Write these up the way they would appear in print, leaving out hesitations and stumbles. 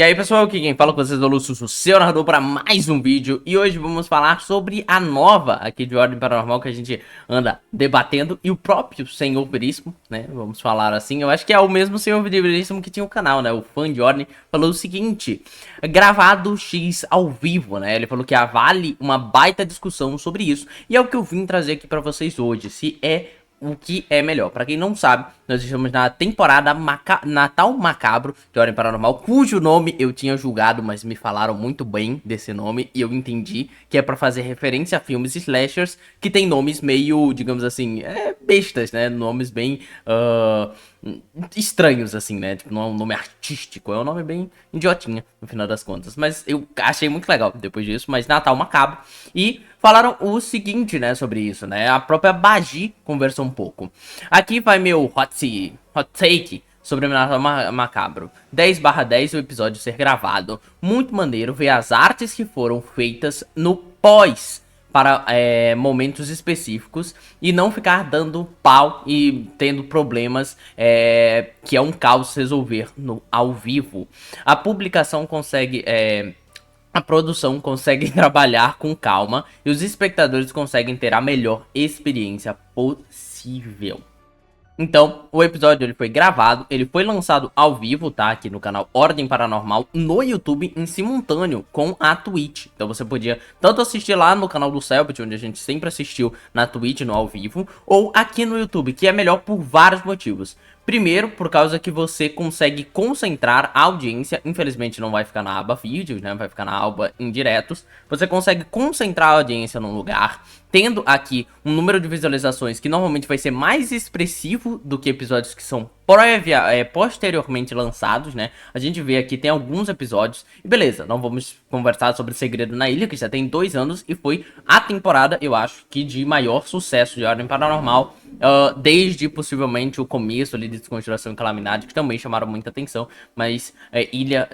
E aí pessoal, aqui quem fala com vocês é o Lúcio, o seu narrador, para mais um vídeo. E hoje vamos falar sobre a nova aqui de Ordem Paranormal que a gente anda debatendo. E o próprio Senhor Veríssimo, né, vamos falar assim. Eu acho que é o mesmo Senhor Veríssimo que tinha o canal, né, o fã de Ordem. Falou o seguinte: gravado X ao vivo, né, ele falou que vale uma baita discussão sobre isso. E é o que eu vim trazer aqui para vocês hoje, se é o que é melhor. Pra quem não sabe, nós estamos na temporada Natal Macabro de Ordem Paranormal, cujo nome eu tinha julgado, mas me falaram muito bem desse nome e eu entendi que é pra fazer referência a filmes slashers que tem nomes meio, digamos assim, bestas, né? Nomes bem estranhos, assim, né? Tipo, não é um nome artístico, é um nome bem idiotinha, no final das contas. Mas eu achei muito legal depois disso, mas Natal Macabro. E falaram o seguinte, né, sobre isso, né? A própria Bagi conversou um pouco. Aqui vai meu hot take sobre o Natal Macabro. 10/10 o episódio ser gravado. Muito maneiro ver as artes que foram feitas no pós para momentos específicos e não ficar dando pau e tendo problemas que é um caos resolver no ao vivo. A publicação consegue... a produção consegue trabalhar com calma e os espectadores conseguem ter a melhor experiência possível. Então, o episódio ele foi gravado, ele foi lançado ao vivo, tá? Aqui no canal Ordem Paranormal, no YouTube, em simultâneo com a Twitch. Então você podia tanto assistir lá no canal do Selbit, onde a gente sempre assistiu na Twitch, no ao vivo, ou aqui no YouTube, que é melhor por vários motivos. Primeiro, por causa que você consegue concentrar a audiência, infelizmente não vai ficar na aba vídeos, né? Vai ficar na aba indiretos. Você consegue concentrar a audiência num lugar, tendo aqui um número de visualizações que normalmente vai ser mais expressivo do que episódios que são posteriormente lançados, né? A gente vê aqui, tem alguns episódios. E beleza, não vamos conversar sobre Segredo na Ilha, que já tem 2 anos e foi a temporada, eu acho, que de maior sucesso de Ordem Paranormal, desde possivelmente o começo ali de Desconjuração e Calamidade, que também chamaram muita atenção. Mas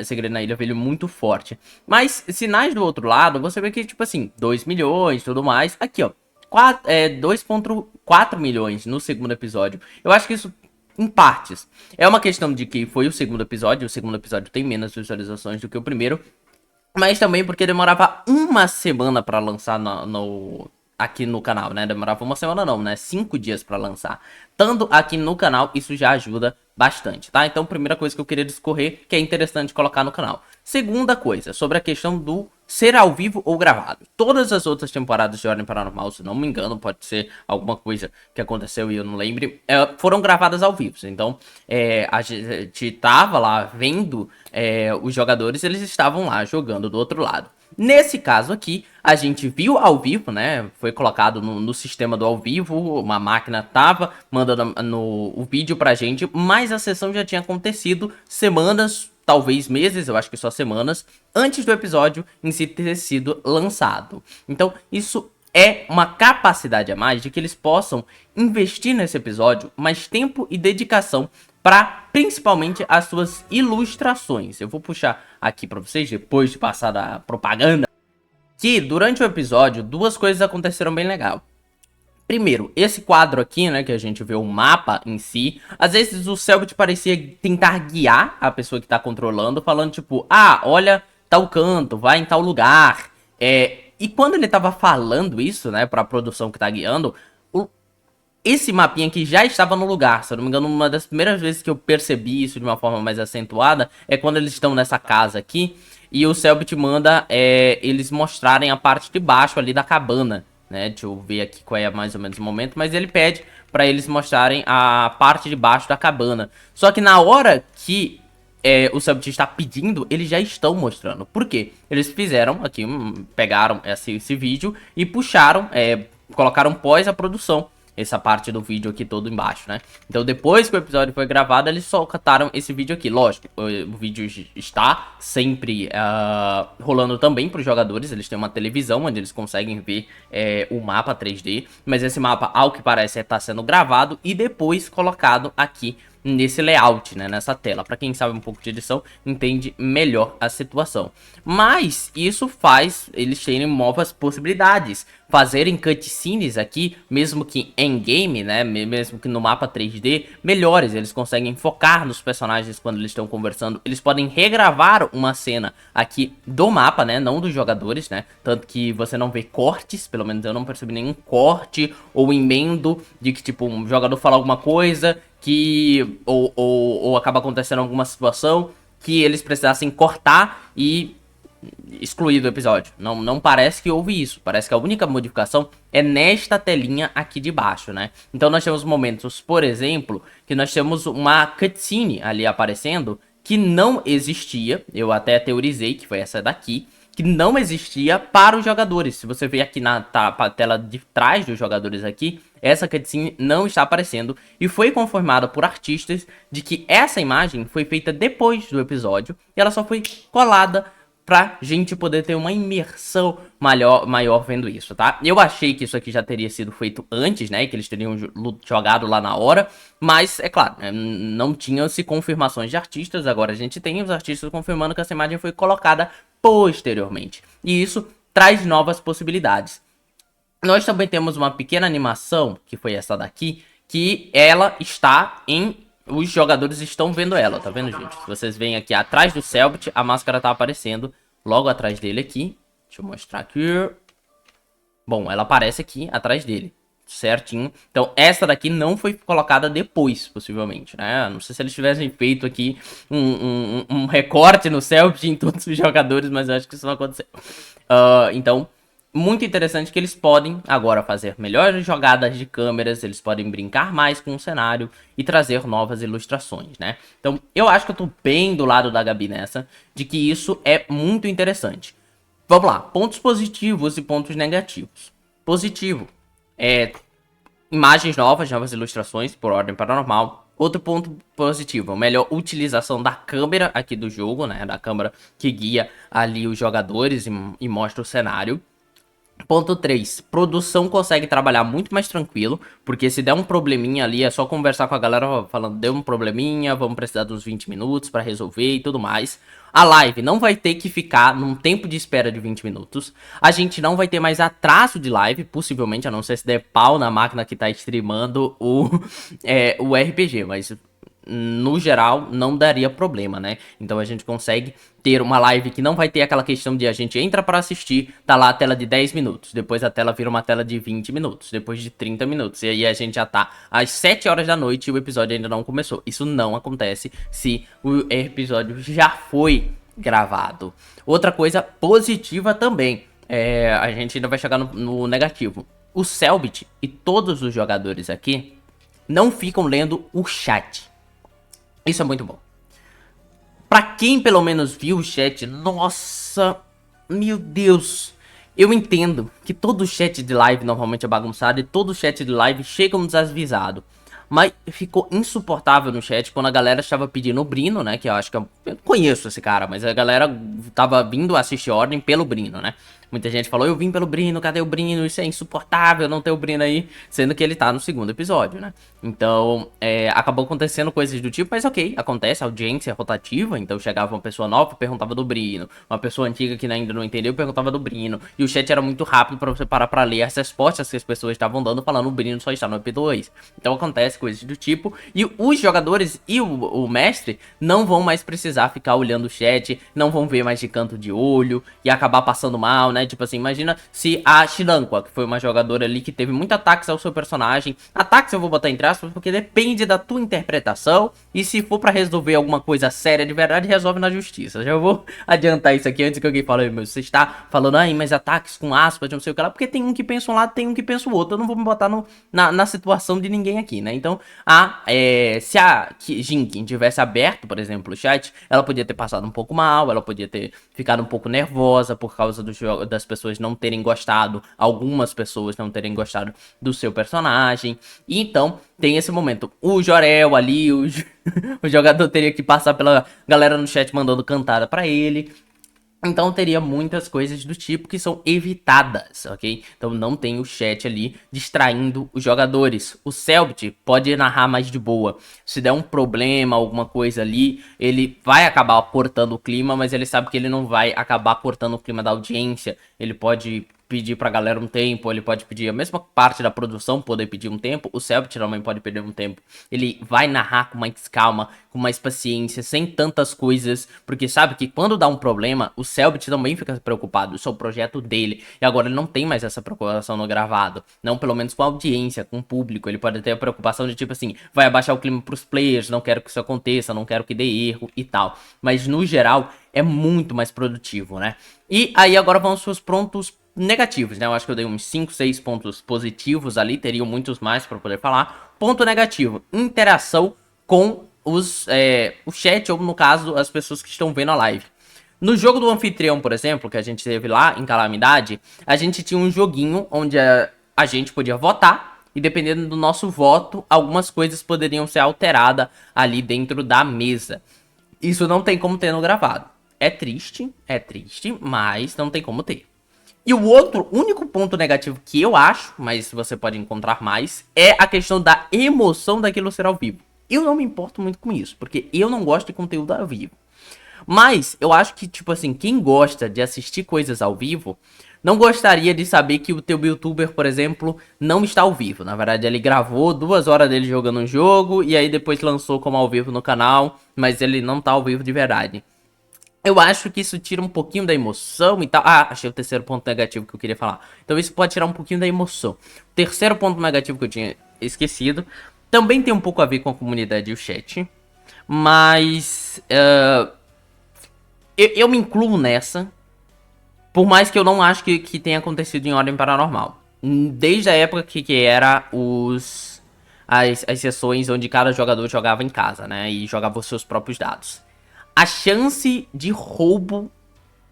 Segredo na Ilha veio muito forte. Mas sinais do outro lado, você vê que, tipo assim, 2 milhões e tudo mais. Aqui, ó, 2,4 milhões no segundo episódio. Eu acho que isso, em partes, é uma questão de que foi o segundo episódio tem menos visualizações do que o primeiro, mas também porque demorava uma semana pra lançar aqui no canal, né? Demorava uma semana não, né? 5 dias pra lançar. Estando aqui no canal, isso já ajuda bastante, tá? Então, primeira coisa que eu queria discorrer, que é interessante colocar no canal. Segunda coisa, sobre a questão do ser ao vivo ou gravado. Todas as outras temporadas de Ordem Paranormal, se não me engano, pode ser alguma coisa que aconteceu e eu não lembre, foram gravadas ao vivo. Então, a gente tava lá vendo os jogadores, eles estavam lá jogando do outro lado. Nesse caso aqui, a gente viu ao vivo, né? Foi colocado no sistema do ao vivo, uma máquina tava mandando o vídeo pra gente, mas a sessão já tinha acontecido semanas, talvez meses, eu acho que só semanas, antes do episódio em si ter sido lançado. Então, isso é uma capacidade a mais de que eles possam investir nesse episódio mais tempo e dedicação para principalmente as suas ilustrações. Eu vou puxar aqui para vocês, depois de passar da propaganda, que durante o episódio duas coisas aconteceram bem legal. Primeiro, esse quadro aqui, né, que a gente vê o mapa em si, às vezes o Selbit parecia tentar guiar a pessoa que tá controlando, falando tipo, olha tal canto, vai em tal lugar. E quando ele tava falando isso, né, pra produção que tá guiando, esse mapinha aqui já estava no lugar. Se eu não me engano, uma das primeiras vezes que eu percebi isso de uma forma mais acentuada é quando eles estão nessa casa aqui e o Selbit manda eles mostrarem a parte de baixo ali da cabana, né? Deixa eu ver aqui qual é mais ou menos o momento, mas ele pede para eles mostrarem a parte de baixo da cabana. Só que na hora que o Selbit está pedindo, eles já estão mostrando. Por quê? Eles fizeram aqui, pegaram esse vídeo e puxaram, colocaram pós a produção essa parte do vídeo aqui todo embaixo, né? Então depois que o episódio foi gravado, eles só cataram esse vídeo aqui. Lógico, o vídeo está sempre rolando também para os jogadores. Eles têm uma televisão onde eles conseguem ver o mapa 3D. Mas esse mapa, ao que parece, está sendo gravado e depois colocado aqui nesse layout, né, nessa tela. Pra quem sabe um pouco de edição, entende melhor a situação. Mas isso faz eles terem novas possibilidades, fazerem cutscenes aqui, mesmo que em game, né, mesmo que no mapa 3D, melhores. Eles conseguem focar nos personagens quando eles estão conversando. Eles podem regravar uma cena aqui do mapa, né, não dos jogadores, né, tanto que você não vê cortes, pelo menos eu não percebi nenhum corte ou emendo de que, tipo, um jogador fala alguma coisa que ou acaba acontecendo alguma situação que eles precisassem cortar e excluir do episódio. Não parece que houve isso. Parece que a única modificação é nesta telinha aqui de baixo, né? Então nós temos momentos, por exemplo, que nós temos uma cutscene ali aparecendo que não existia. Eu até teorizei que foi essa daqui, que não existia para os jogadores. Se você ver aqui na tela de trás dos jogadores aqui, essa cutscene não está aparecendo. E foi confirmado por artistas de que essa imagem foi feita depois do episódio e ela só foi colada pra gente poder ter uma imersão maior vendo isso, tá? Eu achei que isso aqui já teria sido feito antes, né? Que eles teriam jogado lá na hora. Mas, é claro, né, não tinham-se confirmações de artistas. Agora a gente tem os artistas confirmando que essa imagem foi colocada posteriormente. E isso traz novas possibilidades. Nós também temos uma pequena animação, que foi essa daqui, que ela está em... Os jogadores estão vendo ela, tá vendo, gente? Se vocês veem aqui atrás do Cellbit, a máscara tá aparecendo logo atrás dele aqui. Deixa eu mostrar aqui. Bom, ela aparece aqui atrás dele, certinho. Então, essa daqui não foi colocada depois, possivelmente, né? Não sei se eles tivessem feito aqui um recorte no Cellbit em todos os jogadores, mas eu acho que isso não aconteceu. Então... Muito interessante que eles podem agora fazer melhores jogadas de câmeras, eles podem brincar mais com o cenário e trazer novas ilustrações, né? Então, eu acho que eu tô bem do lado da Gabi nessa, de que isso é muito interessante. Vamos lá, pontos positivos e pontos negativos. Positivo, imagens novas, novas ilustrações por ordem paranormal. Outro ponto positivo, melhor utilização da câmera aqui do jogo, né? Da câmera que guia ali os jogadores e mostra o cenário. Ponto 3, produção consegue trabalhar muito mais tranquilo, porque se der um probleminha ali, é só conversar com a galera falando, deu um probleminha, vamos precisar dos 20 minutos pra resolver e tudo mais. A live não vai ter que ficar num tempo de espera de 20 minutos, a gente não vai ter mais atraso de live, possivelmente, a não ser se der pau na máquina que tá streamando o RPG, mas... No geral, não daria problema, né? Então a gente consegue ter uma live que não vai ter aquela questão de a gente entra pra assistir, tá lá a tela de 10 minutos, depois a tela vira uma tela de 20 minutos, depois de 30 minutos, e aí a gente já tá às 7 horas da noite e o episódio ainda não começou. Isso não acontece se o episódio já foi gravado. Outra coisa positiva também, a gente ainda vai chegar no negativo. O Cellbit e todos os jogadores aqui não ficam lendo o chat. Isso é muito bom. Pra quem pelo menos viu o chat, nossa, meu Deus. Eu entendo que todo chat de live normalmente é bagunçado e todo chat de live chega desavisado. Mas ficou insuportável no chat quando a galera estava pedindo o Brino, né? Que eu acho que eu conheço esse cara, mas a galera tava vindo assistir Ordem pelo Brino, né? Muita gente falou, eu vim pelo Brino, cadê o Brino? Isso é insuportável não ter o Brino aí. Sendo que ele tá no segundo episódio, né? Então, acabou acontecendo coisas do tipo, mas ok, acontece, a audiência é rotativa. Então chegava uma pessoa nova, perguntava do Brino. Uma pessoa antiga que ainda não entendeu, perguntava do Brino. E o chat era muito rápido pra você parar pra ler as respostas que as pessoas estavam dando, falando o Brino só está no EP2. Então acontece coisas do tipo. E os jogadores e o mestre não vão mais precisar ficar olhando o chat, não vão ver mais de canto de olho e acabar passando mal, né? Tipo assim, imagina se a Shiranqua, que foi uma jogadora ali que teve muito ataques ao seu personagem. Ataques eu vou botar entre aspas, porque depende da tua interpretação. E se for pra resolver alguma coisa séria de verdade, resolve na justiça. Já vou adiantar isso aqui antes que alguém fale, meu, você está falando aí, mas ataques com aspas, não sei o que lá. Porque tem um que pensa um lado, tem um que pensa o outro. Eu não vou me botar na situação de ninguém aqui, né? Então, se a Jinkin tivesse aberto, por exemplo, o chat, ela podia ter passado um pouco mal, ela podia ter ficado um pouco nervosa por causa das pessoas não terem gostado, algumas pessoas não terem gostado do seu personagem. E então, tem esse momento. O Jorel ali, o jogador teria que passar pela galera no chat mandando cantada pra ele. Então teria muitas coisas do tipo que são evitadas, ok? Então não tem o chat ali distraindo os jogadores. O Cellbit pode narrar mais de boa. Se der um problema, alguma coisa ali, ele vai acabar cortando o clima, mas ele sabe que ele não vai acabar cortando o clima da audiência. Ele pode pedir pra galera um tempo, ele pode pedir a mesma parte da produção, poder pedir um tempo, o Cellbit também pode pedir um tempo. Ele vai narrar com mais calma, com mais paciência, sem tantas coisas, porque sabe que quando dá um problema, o Cellbit também fica preocupado, isso é o projeto dele, e agora ele não tem mais essa preocupação no gravado, não pelo menos com a audiência, com o público, ele pode ter a preocupação de tipo assim, vai abaixar o clima pros players, não quero que isso aconteça, não quero que dê erro e tal, mas no geral é muito mais produtivo, né? E aí agora vamos pros pontos negativos, né? Eu acho que eu dei uns 5, 6 pontos positivos ali, teriam muitos mais para poder falar. Ponto negativo, interação com o chat, ou no caso, as pessoas que estão vendo a live. No jogo do anfitrião, por exemplo, que a gente teve lá em Calamidade, a gente tinha um joguinho onde a gente podia votar, e dependendo do nosso voto, algumas coisas poderiam ser alteradas ali dentro da mesa. Isso não tem como ter no gravado. É triste, mas não tem como ter. E o outro, único ponto negativo que eu acho, mas você pode encontrar mais, é a questão da emoção daquilo ser ao vivo. Eu não me importo muito com isso, porque eu não gosto de conteúdo ao vivo. Mas eu acho que, tipo assim, quem gosta de assistir coisas ao vivo, não gostaria de saber que o teu youtuber, por exemplo, não está ao vivo. Na verdade, ele gravou 2 horas dele jogando um jogo e aí depois lançou como ao vivo no canal, mas ele não tá ao vivo de verdade. Eu acho que isso tira um pouquinho da emoção e tal. Ah, achei o terceiro ponto negativo que eu queria falar. Então isso pode tirar um pouquinho da emoção. O terceiro ponto negativo que eu tinha esquecido também tem um pouco a ver com a comunidade e o chat. Mas eu me incluo nessa. Por mais que eu não acho que tenha acontecido em Ordem Paranormal. Desde a época que era as sessões onde cada jogador jogava em casa, né? E jogava os seus próprios dados. A chance de roubo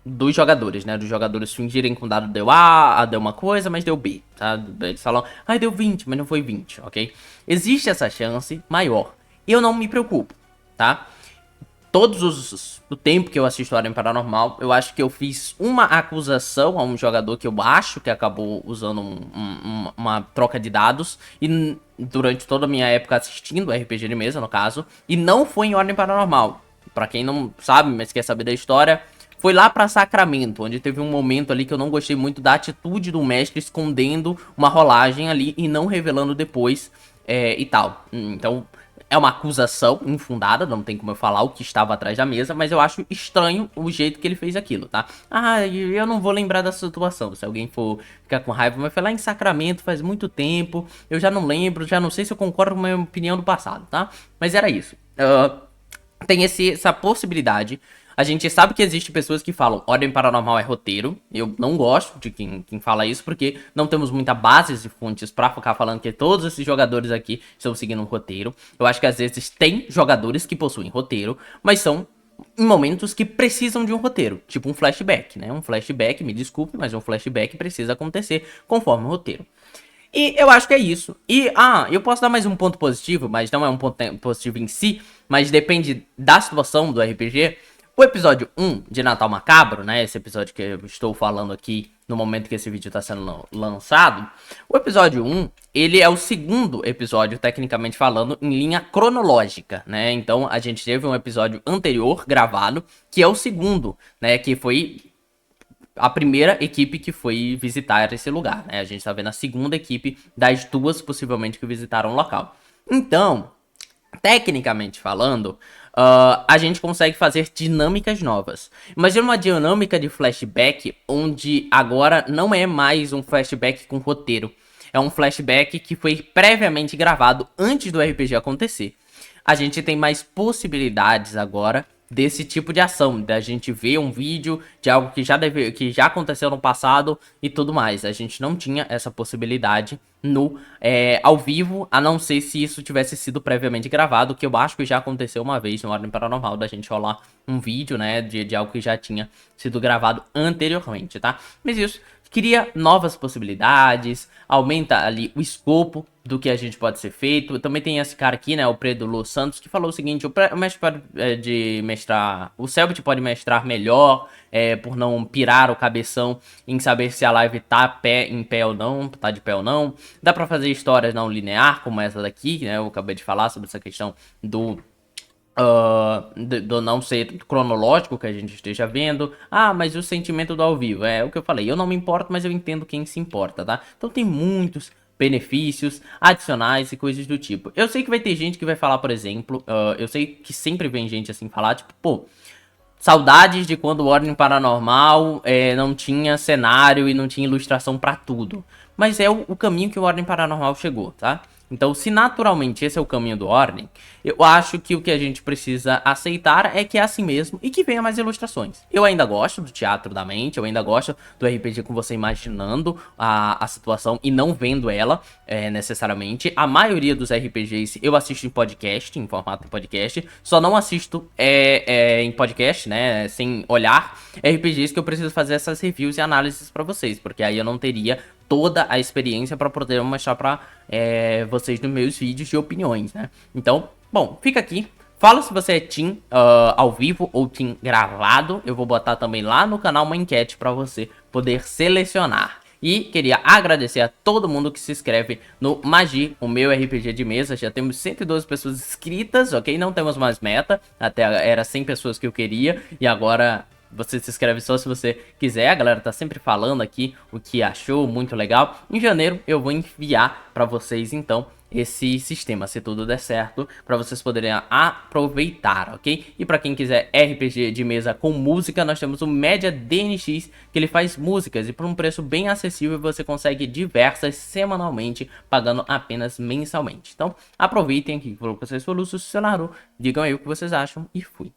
dos jogadores, né? Dos jogadores fingirem que um dado deu A, deu uma coisa, mas deu B, tá? Eles falam, ah, deu 20, mas não foi 20, ok? Existe essa chance maior. Eu não me preocupo, tá? O tempo que eu assisto Ordem Paranormal, eu acho que eu fiz uma acusação a um jogador que eu acho que acabou usando uma troca de dados, e durante toda a minha época assistindo RPG de mesa, no caso, e não foi em Ordem Paranormal. Pra quem não sabe, mas quer saber da história, foi lá pra Sacramento, onde teve um momento ali que eu não gostei muito da atitude do mestre escondendo uma rolagem ali e não revelando depois e tal. Então, é uma acusação infundada, não tem como eu falar o que estava atrás da mesa, mas eu acho estranho o jeito que ele fez aquilo, tá? Ah, eu não vou lembrar da situação, se alguém for ficar com raiva, mas foi lá em Sacramento faz muito tempo, eu já não lembro, já não sei se eu concordo com a minha opinião do passado, tá? Mas era isso. Tem essa possibilidade. A gente sabe que existe pessoas que falam Ordem Paranormal é roteiro. Eu não gosto de quem fala isso, porque não temos muita base e fontes pra ficar falando que todos esses jogadores aqui estão seguindo um roteiro. Eu acho que às vezes tem jogadores que possuem roteiro, mas são em momentos que precisam de um roteiro, tipo um flashback, né? Um flashback, me desculpe, mas um flashback precisa acontecer conforme o roteiro. E eu acho que é isso. E, eu posso dar mais um ponto positivo, mas não é um ponto positivo em si, mas depende da situação do RPG. O episódio 1 de Natal Macabro, né, esse episódio que eu estou falando aqui no momento que esse vídeo está sendo lançado, o episódio 1, ele é o segundo episódio, tecnicamente falando, em linha cronológica, né, então a gente teve um episódio anterior gravado, que é o segundo, né, que foi a primeira equipe que foi visitar esse lugar, né? A gente tá vendo a segunda equipe das duas, possivelmente, que visitaram o local. Então, tecnicamente falando, a gente consegue fazer dinâmicas novas. Imagina uma dinâmica de flashback, onde agora não é mais um flashback com roteiro. É um flashback que foi previamente gravado antes do RPG acontecer. A gente tem mais possibilidades agora desse tipo de ação, da gente ver um vídeo de algo que já aconteceu no passado e tudo mais. A gente não tinha essa possibilidade ao vivo, a não ser se isso tivesse sido previamente gravado, que eu acho que já aconteceu uma vez no Ordem Paranormal, da gente rolar um vídeo, né, de algo que já tinha sido gravado anteriormente, tá? Mas isso, cria novas possibilidades, aumenta ali o escopo do que a gente pode ser feito. Também tem esse cara aqui, né, o Pedro Los Santos, que falou o seguinte: o mestre pode de mestrar, o Selbit pode mestrar melhor, por não pirar o cabeção em saber se a live tá em pé ou não, tá de pé ou não. Dá pra fazer histórias não linear, como essa daqui, né, eu acabei de falar sobre essa questão do não ser cronológico que a gente esteja vendo. Ah, mas o sentimento do ao vivo, é o que eu falei, eu não me importo, mas eu entendo quem se importa, tá? Então tem muitos benefícios adicionais e coisas do tipo. Eu sei que vai ter gente que vai falar, por exemplo, eu sei que sempre vem gente assim falar, tipo, pô, saudades de quando o Ordem Paranormal não tinha cenário e não tinha ilustração pra tudo. Mas é o caminho que o Ordem Paranormal chegou, tá? Então, se naturalmente esse é o caminho do Ordem, eu acho que o que a gente precisa aceitar é que é assim mesmo e que venha mais ilustrações. Eu ainda gosto do teatro da mente, eu ainda gosto do RPG com você imaginando a situação e não vendo ela necessariamente. A maioria dos RPGs eu assisto em podcast, em formato de podcast, só não assisto em podcast, né, sem olhar RPGs que eu preciso fazer essas reviews e análises pra vocês, porque aí eu não teria toda a experiência para poder mostrar para vocês nos meus vídeos de opiniões, né? Então, bom, fica aqui. Fala se você é Team ao vivo ou Team gravado. Eu vou botar também lá no canal uma enquete para você poder selecionar. E queria agradecer a todo mundo que se inscreve no Magi, o meu RPG de mesa. Já temos 112 pessoas inscritas, ok? Não temos mais meta. Até era 100 pessoas que eu queria. E agora você se inscreve só se você quiser. A galera tá sempre falando aqui o que achou, muito legal. Em janeiro eu vou enviar pra vocês, então, esse sistema, se tudo der certo, pra vocês poderem aproveitar, ok? E pra quem quiser RPG de mesa com música, nós temos o Media DNX, que ele faz músicas e por um preço bem acessível você consegue diversas semanalmente, pagando apenas mensalmente. Então, aproveitem aqui, falou que vocês foram, digam aí o que vocês acham e fui.